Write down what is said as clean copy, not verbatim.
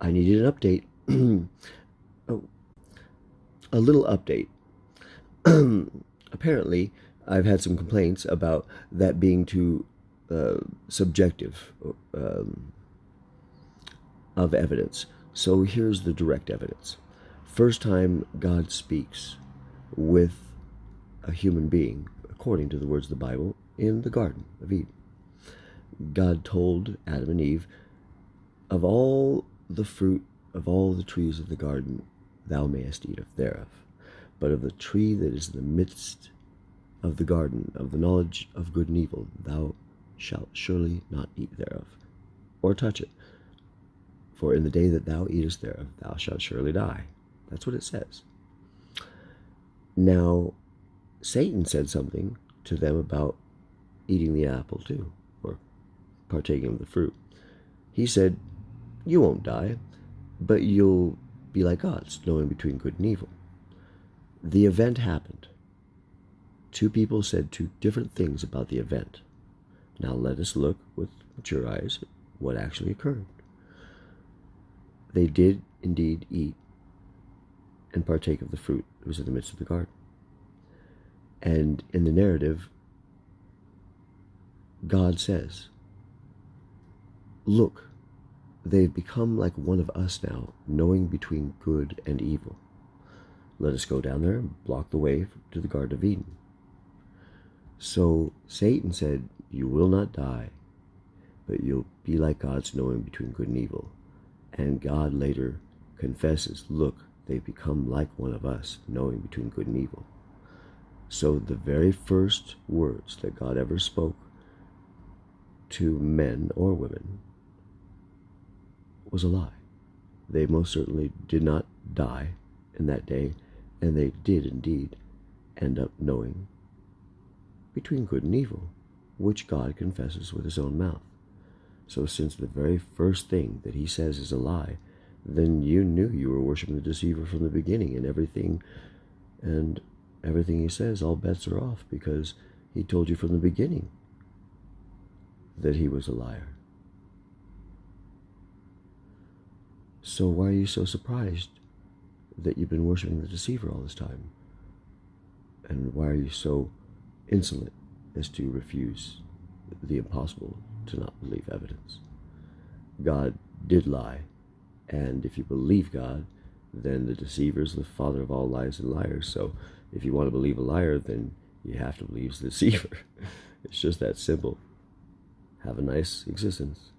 I needed an update. Oh, a little update. Apparently, I've had some complaints about that being too subjective of evidence. So here's the direct evidence. First time God speaks with a human being, according to the words of the Bible, in the Garden of Eden. God told Adam and Eve, of all the fruit of all the trees of the garden, thou mayest eat thereof. But of the tree that is in the midst of the garden, of the knowledge of good and evil, thou shalt surely not eat thereof, or touch it. For in the day that thou eatest thereof, thou shalt surely die. That's what it says. Now, Satan said something to them about eating the apple too, or partaking of the fruit. He said, you won't die, but you'll be like gods, knowing between good and evil. The event happened. Two people said two different things about the event. Now let us look with mature eyes at what actually occurred. They did indeed eat and partake of the fruit that was in the midst of the garden. And in the narrative, God says, look, they've become like one of us now, knowing between good and evil. Let us go down there and block the way to the Garden of Eden. So Satan said, you will not die, but you'll be like gods, knowing between good and evil. And God later confesses, look, they've become like one of us, knowing between good and evil. So the very first words that God ever spoke to men or women was a lie. They most certainly did not die in that day, and they did indeed end up knowing between good and evil, which God confesses with his own mouth. So since the very first thing that he says is a lie, then you knew you were worshiping the deceiver from the beginning, and everything he says, all bets are off, because he told you from the beginning that he was a liar. So why are you so surprised that you've been worshiping the deceiver all this time? And why are you so insolent as to refuse the impossible, to not believe evidence? God did lie, and if you believe God, then the deceiver is the father of all lies and liars. So if you want to believe a liar, then you have to believe the deceiver. It's just that simple. Have a nice existence.